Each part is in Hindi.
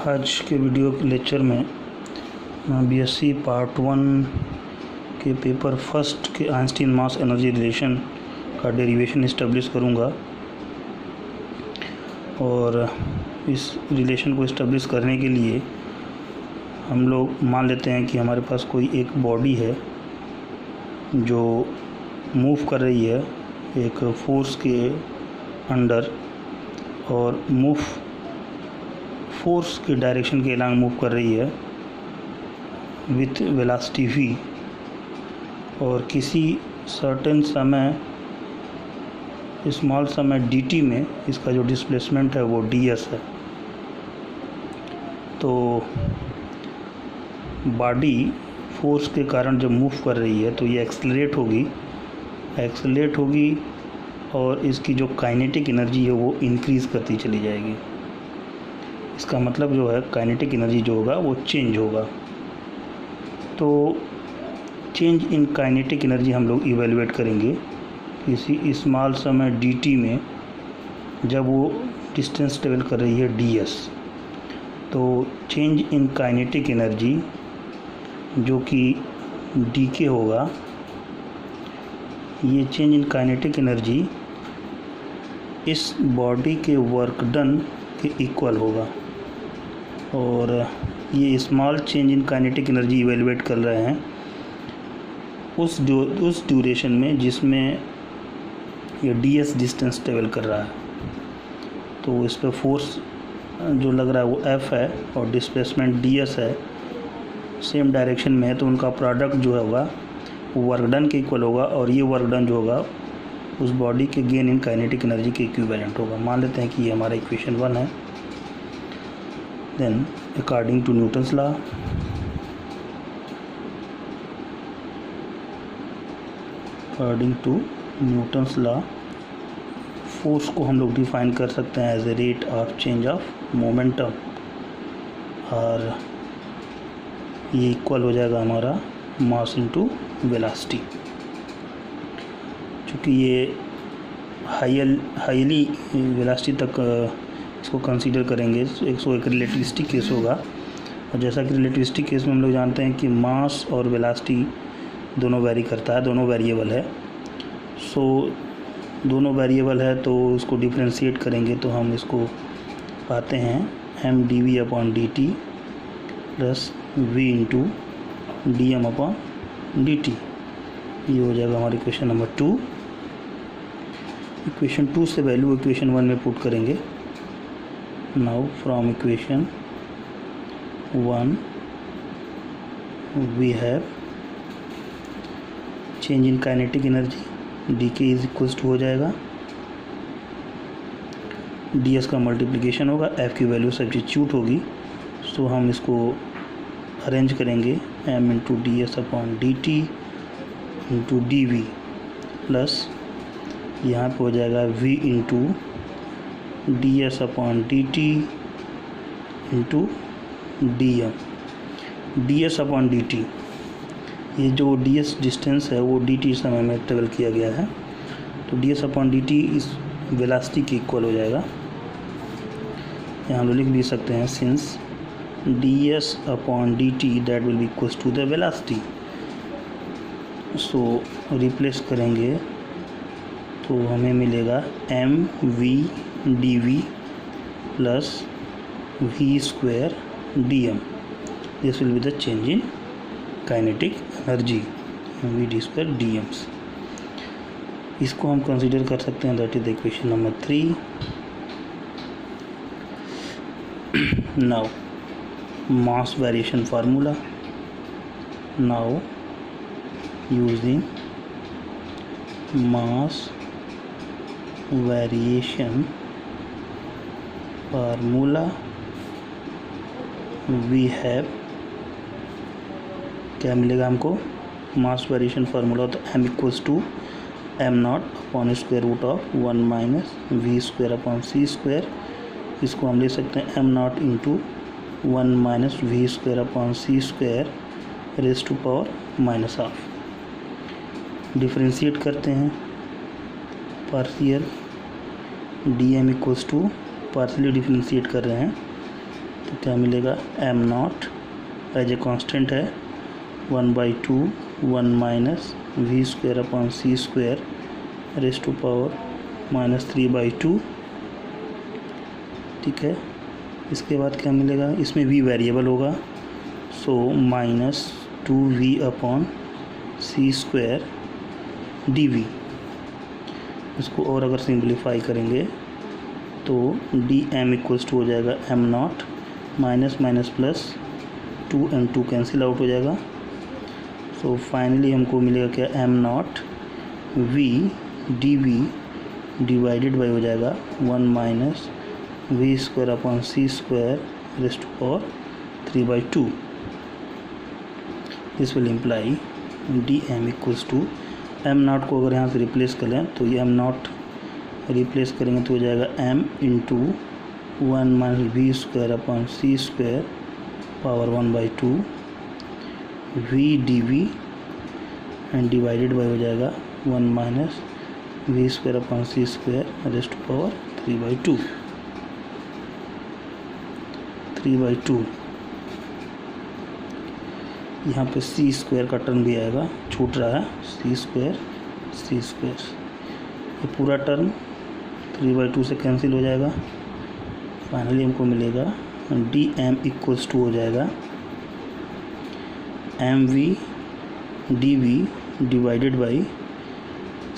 आज के वीडियो के लेक्चर में मैं बीएससी पार्ट 1 के पेपर फर्स्ट के आइंस्टीन मास एनर्जी रिलेशन का डेरिवेशन इस्टेब्लिश करूंगा। और इस रिलेशन को इस्टेब्लिश करने के लिए हम लोग मान लेते हैं कि हमारे पास कोई एक बॉडी है जो मूव कर रही है एक फोर्स के अंडर, और फोर्स के डायरेक्शन के अलॉन्ग मूव कर रही है विथ वेलोसिटी v, और किसी सर्टेन समय स्मॉल समय dt में इसका जो डिस्प्लेसमेंट है वो ds है। तो बॉडी फोर्स के कारण जब मूव कर रही है तो ये एक्सेलरेट होगी और इसकी जो काइनेटिक एनर्जी है वो इंक्रीज़ करती चली जाएगी। इसका मतलब जो है काइनेटिक एनर्जी जो होगा वो चेंज होगा। तो चेंज इन काइनेटिक एनर्जी हम लोग इवेलुएट करेंगे किसी स्मॉल समय dt में जब वो डिस्टेंस ट्रेवल कर रही है ds। तो चेंज इन काइनेटिक एनर्जी जो कि dk होगा, ये चेंज इन काइनेटिक एनर्जी इस बॉडी के वर्क डन के इक्वल होगा। और ये small change in kinetic energy evaluate कर रहे हैं उस ड्यूरेशन में जिसमें ये ds डिस्टेंस ट्रेवल कर रहा है। तो इस पर फोर्स जो लग रहा है वो F है और डिस्प्लेसमेंट ds है, सेम डायरेक्शन में है। तो उनका प्रोडक्ट जो होगा वो वर्क डन के इक्वल होगा, और ये वर्क डन जो होगा उस बॉडी के गेन इन काइनेटिक एनर्जी के इक्विवेलेंट होगा। मान लेते हैं कि ये हमारा इक्वेशन 1 है। Then according to Newton's law force को हम लोग डिफाइन कर सकते हैं as a rate of change of momentum, और ये इक्वल हो जाएगा हमारा मास इनटू वेलोसिटी। चूँकि ये हाईली वेलोसिटी तक इसको कंसीडर करेंगे, एक रिलेटिविस्टिक केस होगा। और जैसा कि रिलेटिविस्टिक केस में हम लोग जानते हैं कि मास और वेलोसिटी दोनों वेरी करता है, दोनों वेरिएबल है। सो दोनों वेरिएबल है तो इसको डिफरेंशिएट करेंगे तो हम इसको पाते हैं mdv/dt plus v into dm/dt। ये हो जाएगा हमारी इक्वेशन नंबर 2। इक्वेशन 2 से वैल्यू इक्वेशन 1 में पुट करेंगे। Now from equation 1 we have change in kinetic energy dk is equals to हो जाएगा ds का मल्टीप्लिकेशन होगा, f की वैल्यू सब्स्टिट्यूट होगी। तो हम इसको अरेंज करेंगे m into ds/dt into dv plus यहाँ पे हो जाएगा v into ds/dt into dm। ds/dt, ये जो ds डिस्टेंस है वो dt समय में ट्रेवल किया गया है, तो ds/dt इस वेलोसिटी के इक्वल हो जाएगा। यहाँ हम लोग लिख भी सकते हैं since ds/dt that will be equals to the velocity. So replace करेंगे तो हमें मिलेगा mv dv plus v square dm। This will be the change in kinetic energy v d square dm। इसको हम कंसीडर कर सकते हैं, that is the equation number 3। Now mass variation formula, now using mass variation formula we have, क्या मिलेगा हमको? मास वेरिएशन फार्मूला होता है m equals to m0/√1 minus v²/c²। इसको हम ले सकते हैं m0 into 1 minus v²/c² raise to power -12। Differentiate करते हैं, partial dm equals to partially differentiate कर रहे हैं तो क्या मिलेगा, M not as a constant है 1/2 1 minus V square upon C square raise to power -3/2। ठीक है, इसके बाद क्या मिलेगा, इसमें v वेरिएबल होगा, सो -2v upon C square D. इसको और अगर सिंप्लीफाई करेंगे तो डी एम इक्वल्स टू हो जाएगा M not minus minus plus 2m2 cancel out हो जाएगा। सो फाइनली हमको मिलेगा क्या, M not V D V divided by हो जाएगा 1 minus V square upon C square raise to power 3/2। This will imply D M equals to M not को अगर यहाँ से रिप्लेस करें तो ये एम नॉट रिप्लेस करेंगे तो हो जाएगा m into 1 minus V square upon C square power 1/2 V D V and divided by हो जाएगा 1 minus V square upon C square raise to power 3/2। यहाँ पे सी स्क्वायर का टर्म भी आएगा, छूट रहा है, सी स्क्वायर ये पूरा टर्म 3/2 से कैंसिल हो जाएगा। फाइनली हमको मिलेगा डी एम इक्वल्स टू हो जाएगा M V D V divided by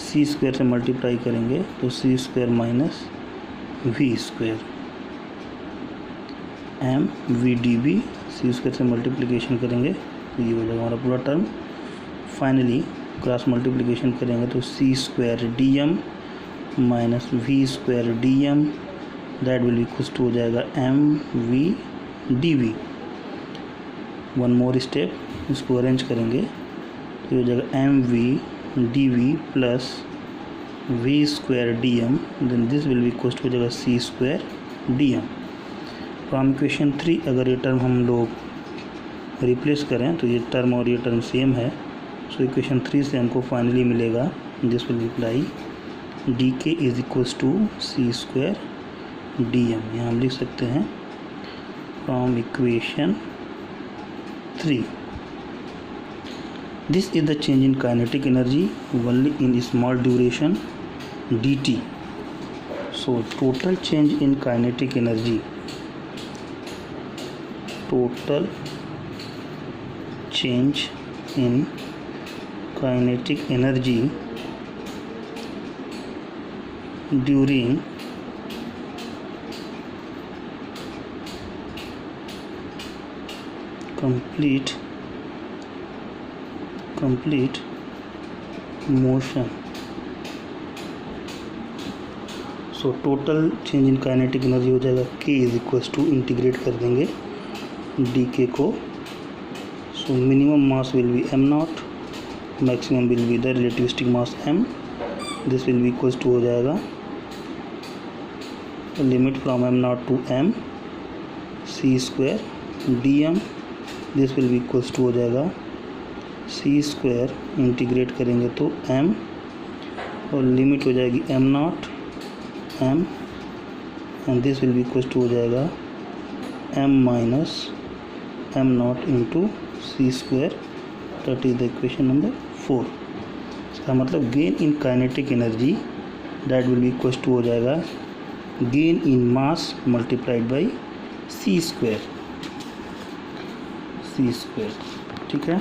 C square से मल्टीप्लाई करेंगे तो C square minus V square M V D V C square से मल्टीप्लिकेशन करेंगे तो ये हो जाएगा हमारा पूरा टर्म। फाइनली क्रॉस मल्टीप्लिकेशन करेंगे तो C square D M minus V square D M that will equals to हो जाएगा M V D V. One more step, इसको अरेंज करेंगे तो हो जाएगा M V D V plus V square D M, then this will be equals to हो जाएगा C square D M. From equation 3 अगर ये टर्म हम लोग रिप्लेस करें तो ये टर्म और ये टर्म सेम है, सो इक्वेशन 3 से हमको फाइनली मिलेगा this will imply D K is equals to C square D M. यहाँ हम लिख सकते हैं from equation 3 this is the change in kinetic energy only in small duration D T. So total change in kinetic energy, total change in kinetic energy during complete motion। So total change in kinetic energy हो जाएगा k is equals to, integrate कर देंगे डी के को। So minimum mass will be M not, maximum will be the relativistic mass m, this will be equals to हो जाएगा limit from M not to m C square D M, this will be equals to हो जाएगा सी स्क्वायर, इंटीग्रेट करेंगे तो m और लिमिट हो जाएगी m naught m and this will be equals to हो जाएगा m minus m naught into C square, that is the equation number 4। इसका मतलब gain in kinetic energy that will be equals to हो जाएगा gain in mass multiplied by C square. ठीक है,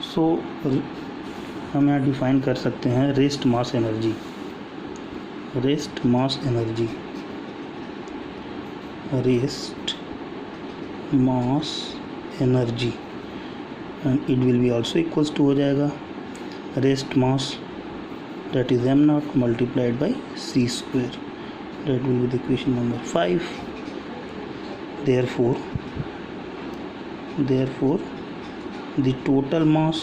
सो हम यहाँ डिफाइन कर सकते हैं rest mass energy rest mass energy and it will be also equals to हो जाएगा rest mass that is M naught multiplied by C square, that will be the equation number 5। therefore the total mass,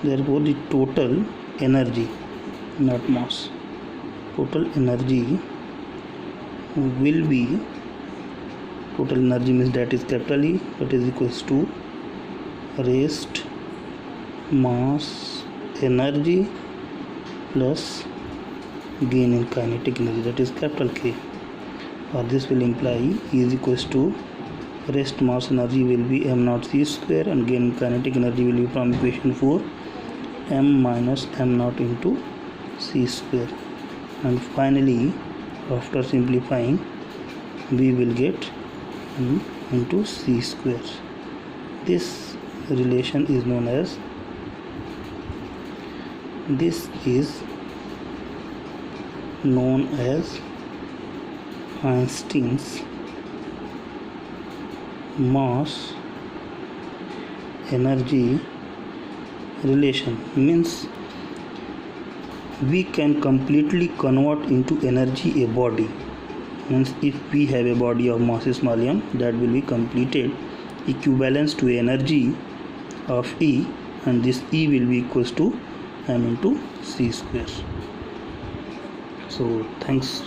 therefore the total energy, not mass, total energy will be, total energy means that is capital E, that is equals to rest mass energy plus gain in kinetic energy, that is capital K, or this will imply E is equals to rest mass energy will be m naught c square, and gain kinetic energy will be from equation 4 m minus m naught into c square. And finally, after simplifying, we will get m into c square. This relation is known as, Einstein's mass energy relation. Means we can completely convert into energy a body. Means if we have a body of mass small m, that will be completed equivalence to energy of E, and this E will be equals to m into c square. So thanks